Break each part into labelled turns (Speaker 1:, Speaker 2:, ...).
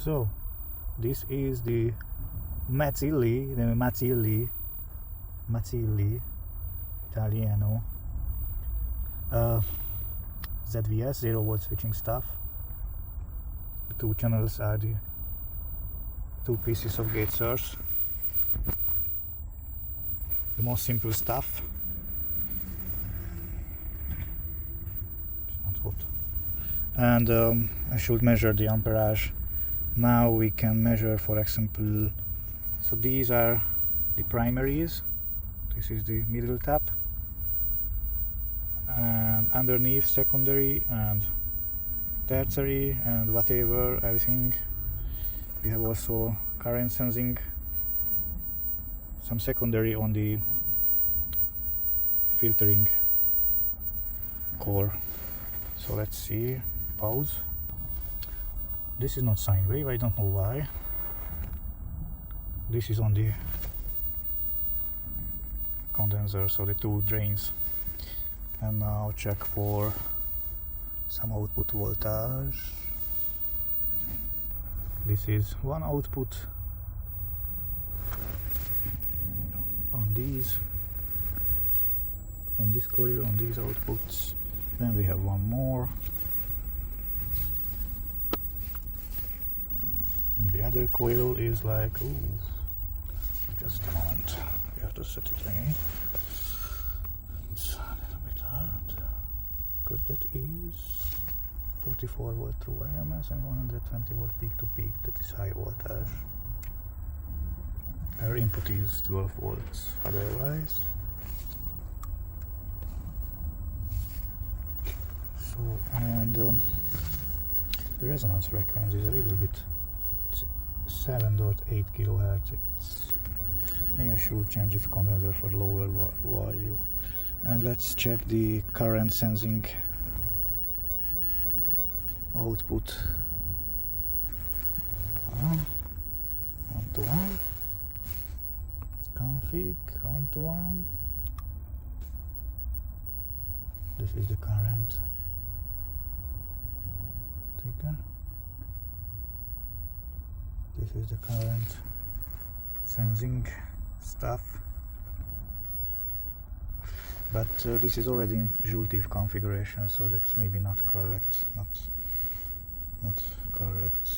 Speaker 1: So this is the Mazzilli Italiano Z.V.S 0-volt switching stuff. The two channels are the two pieces of gate source. The most simple stuff. It's not hot. And I should measure the amperage. Now we can measure, for example, so these are the primaries. This is the middle tap, and underneath secondary and tertiary and whatever, everything. We have also current sensing, some secondary on the filtering core. So let's see, pause. This is not sine wave, I don't know why. This is on the condenser, so the two drains. And now check for some output voltage. This is one output on these, on this coil, on these outputs. Then we have one more. And the other coil is like, ooh, just a moment, we have to set it again. It's a little bit hard because that is 44 volt through IMS and 120 volt peak to peak. That is high voltage. Our input is 12 volts otherwise. So, and the resonance frequency is a little bit, it's 7.8 kilohertz. It's, maybe I should change this condenser for lower value. And let's check the current sensing output. 1:1. Config 1:1. This is the current trigger. This is the current sensing stuff. But this is already in Joule-TIF configuration, so that's maybe not correct. Not correct.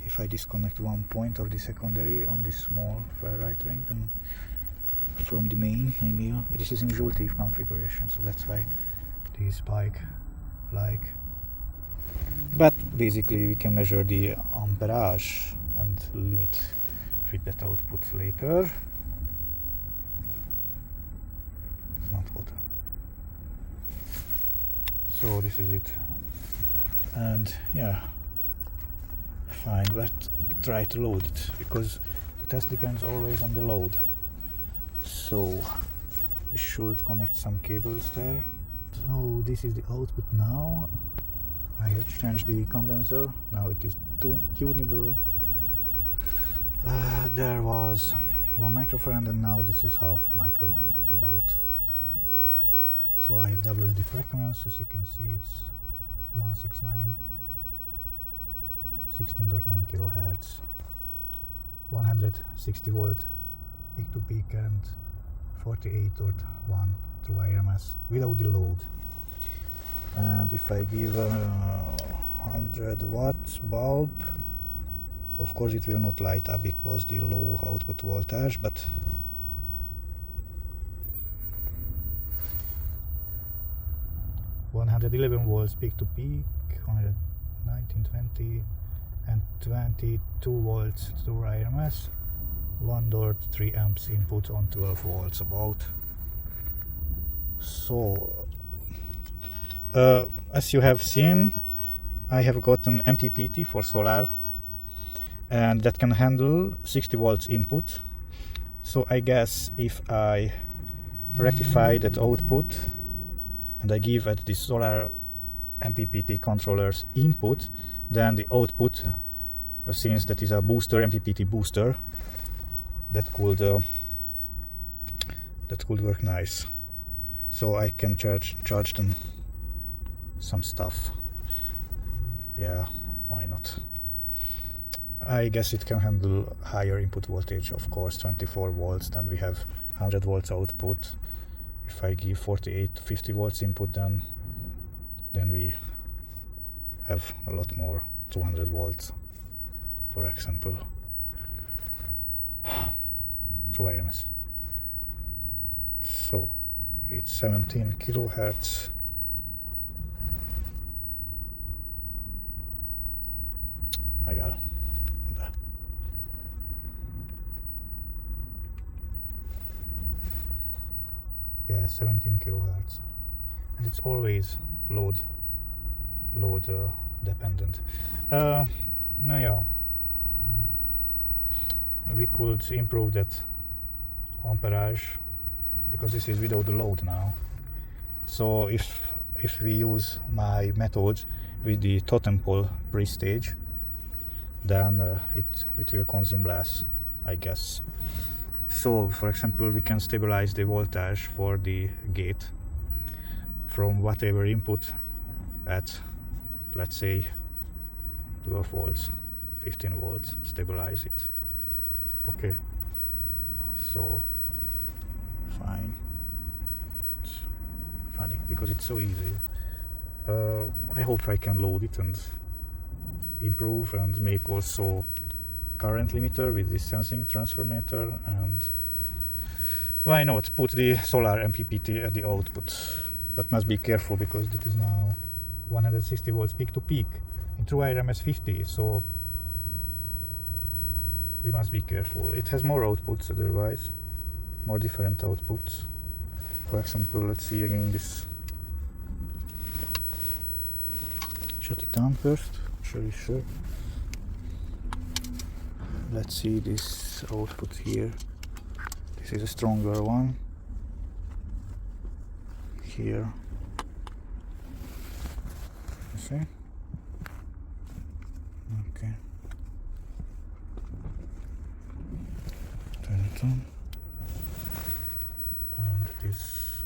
Speaker 1: If I disconnect one point of the secondary on this small ferrite ring, then from the main, I mean, this is in Joule-TIF configuration, so that's why they spike like. But basically, we can measure the amperage and limit with that output later. It's not hot. So this is it. And yeah, fine, but try to load it, because the test depends always on the load. So we should connect some cables there. So this is the output now. I have changed the condenser, now it is tunable. There was 1 microfarad and now this is half micro about. So I have doubled the frequency, as you can see it's 169, 16.9 kilohertz, 160 volt peak to peak and 48.1 through IMS without the load. And if I give a 100 watts bulb, of course it will not light up because the low output voltage, but (111 volts peak to peak, 119, 20 and 22 volts through IMS, 1.3 amps input on 12 volts about. So as you have seen, I have got an MPPT for solar, and that can handle 60 volts input. So I guess if I rectify that output and I give at the solar MPPT controller's input, then the output, since that is a booster, MPPT booster, that could work nice. So I can charge them some stuff. Yeah, why not? I guess it can handle higher input voltage, of course, 24 volts, then we have 100 volts output. If I give 48 to 50 volts input, then we have a lot more, 200 volts, for example, through IMS. So it's 17 kilohertz. Yeah, 17 kilohertz, and it's always load dependent. Now, yeah, we could improve that amperage because this is without the load now. So if we use my method with the totem pole pre-stage, then it will consume less, I guess. So, for example, we can stabilize the voltage for the gate from whatever input at, let's say, 12 volts, 15 volts, stabilize it. Okay, so fine. It's funny because it's so easy. I hope I can load it and improve and make also current limiter with this sensing transformator, and why not put the solar MPPT at the output. But must be careful because that is now 160 volts peak to peak in true IRMS 50, so we must be careful. It has more outputs otherwise, more different outputs. For example, let's see again this. Shut it down first. Sure. Let's see this output here. This is a stronger one. Here. You see? Okay. Turn it on. And this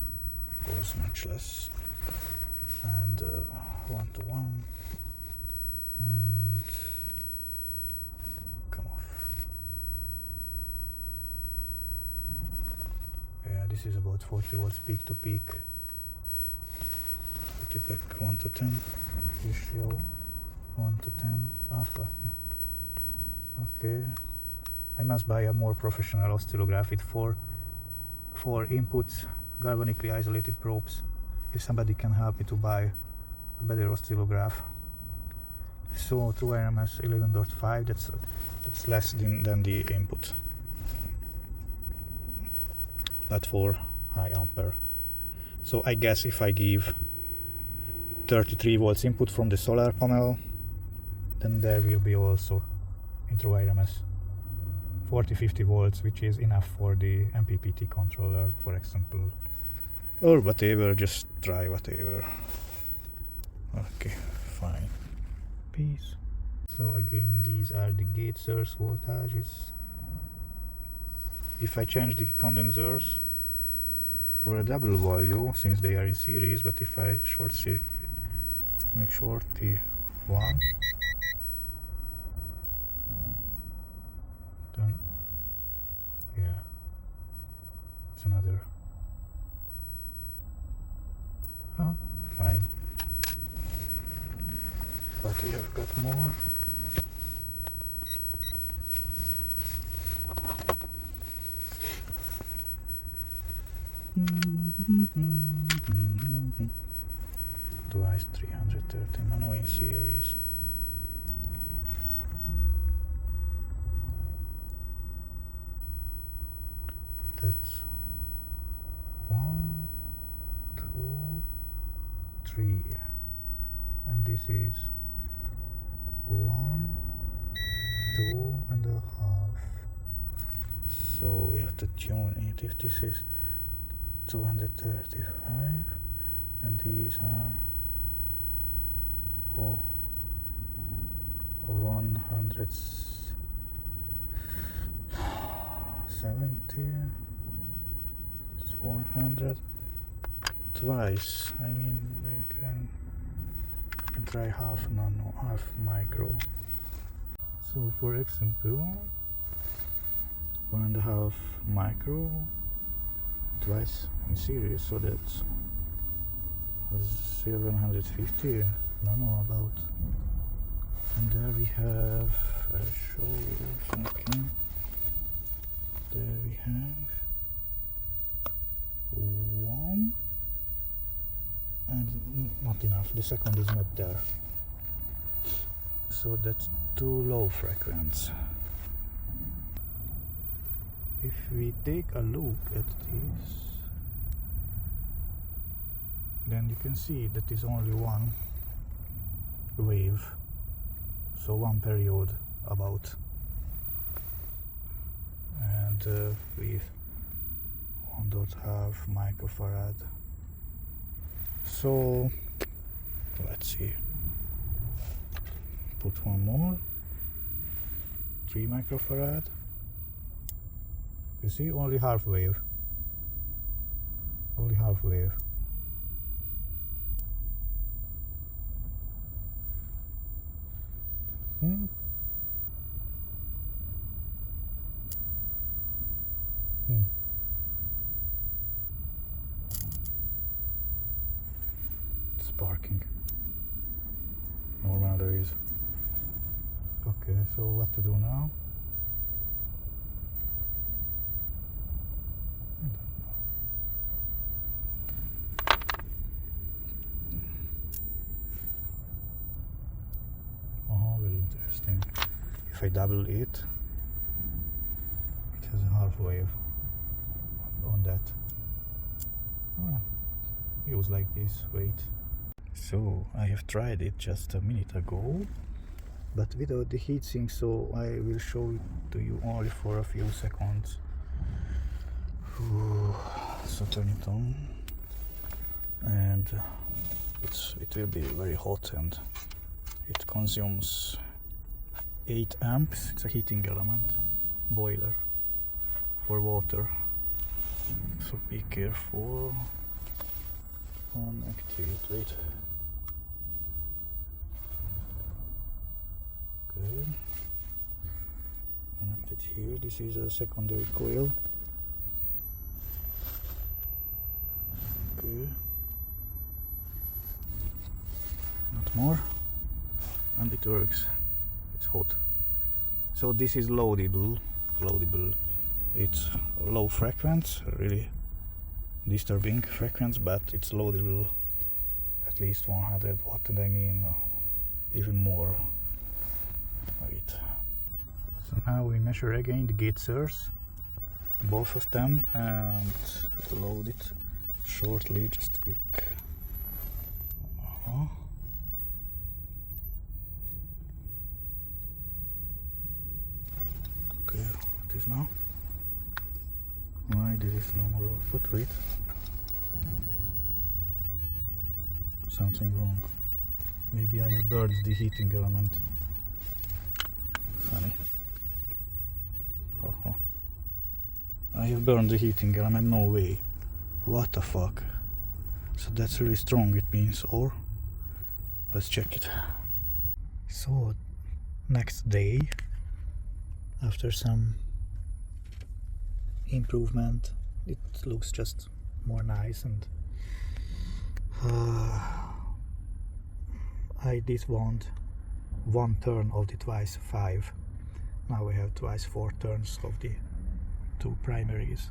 Speaker 1: goes much less. And 1-to-1. And come off. Yeah, this is about 40 volts peak to peak. Put it back 1-to-10 ratio. 1-to-10. Ah, fuck. Okay. I must buy a more professional oscillograph with four inputs, galvanically isolated probes. If somebody can help me to buy a better oscillograph. So true IRMS 11.5, that's less than the input, but for high ampere. So I guess if I give 33 volts input from the solar panel, then there will be also in true IRMS 40-50 volts, which is enough for the MPPT controller, for example, or whatever. Just try whatever. Okay, fine. Peace. So again, these are the gate source voltages. If I change the condensers for a double value, since they are in series, but if I short circuit, make short the one, then yeah, it's another. Huh? Fine. But we have got more. Twice 330 nano in series. That's 1, 2, 3, and this is 1, 2.5. So we have to tune it. If this is 235 and these are 170, it's 400 twice. I mean, we can try half nano, half micro. So for example, 1.5 micro twice in series, so that's 750 nano about. And there we have, I'll show you something. There we have one, and not enough, the second is not there. So that's too low frequency. If we take a look at this, then you can see that is only one wave, so one period about, and with 1.5 microfarad. So let's see, put one more, 3 microfarad. You see, only half wave, only half wave. Sparking. Normal there is. Okay, so what to do now? I don't know. Oh, very interesting. If I double it, it has a half wave on that. Use like this, wait. So I have tried it just a minute ago, but without the heatsink, so I will show it to you only for a few seconds. So turn it on, and it will be very hot, and it consumes 8 amps. It's a heating element, boiler for water, so be careful. On activate, wait. Okay, connected here. This is a secondary coil. Okay, not more, and it works. It's hot. So this is loadable. It's low frequency, really disturbing frequency, but it's loadable at least 100 watt, and I mean even more. Wait. So now we measure again the gate source, both of them, and load it shortly, just quick. Okay, what is now? Why there is no more output? Wait. Something wrong. Maybe I have burned the heating element. Funny. I have burned the heating element, no way. What the fuck? So that's really strong, it means, or? Let's check it. So, next day, after some improvement, it looks just more nice, and I did want 1 turn of the twice 5. Now we have twice 4 turns of the 2 primaries,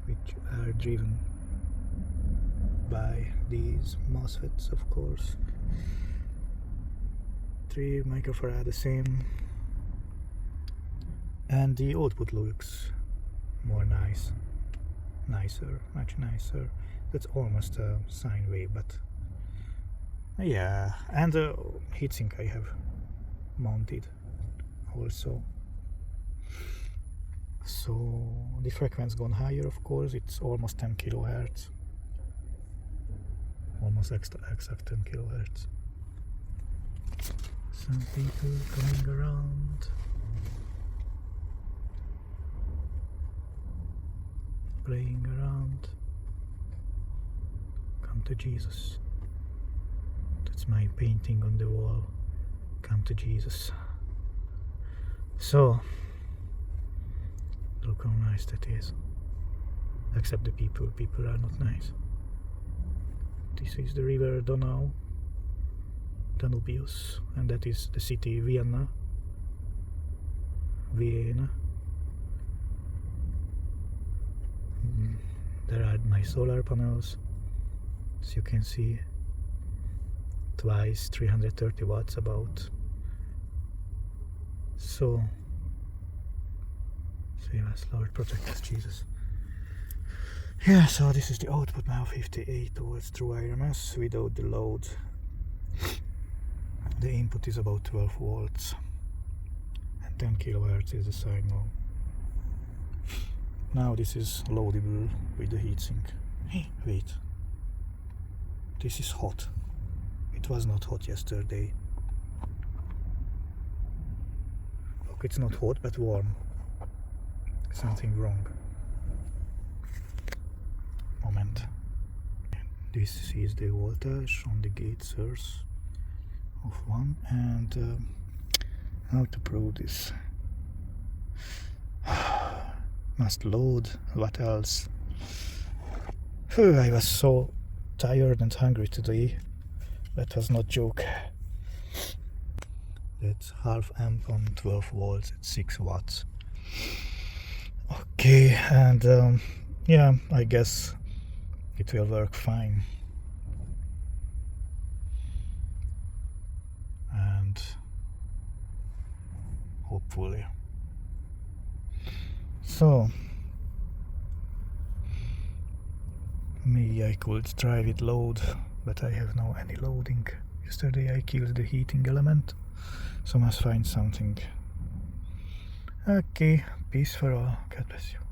Speaker 1: which are driven by these MOSFETs, of course. 3 microfarad, the same, and the output looks more nicer, much nicer. That's almost a sine wave, but yeah. And the heatsink I have mounted also. So the frequency gone higher, of course. It's almost 10 kilohertz, almost exact 10 kilohertz. Some people coming around, playing around. Come to Jesus. That's my painting on the wall. Come to Jesus. So look how nice that is. Except the people are not nice. This is the river Danubius, and that is the city Vienna. There are my solar panels, as you can see, twice 330 watts about. So save us, Lord, protect us, Jesus. Yeah, so this is the output now, 58 volts through IRMS without the load. The input is about 12 volts and 10 kilohertz is the signal. Now this is loadable with the heatsink. Hey, wait. This is hot. It was not hot yesterday. Look, it's not hot but warm. Something wrong. Moment. This is the voltage on the gate source of 1, and how to prove this? Must load. What else? I was so tired and hungry today. That was not joke. That's half amp on 12 volts at 6 watts. Okay, and yeah, I guess it will work fine. And hopefully. So maybe I could try with load, but I have no any loading. Yesterday I killed the heating element, so must find something. Okay, peace for all. God bless you.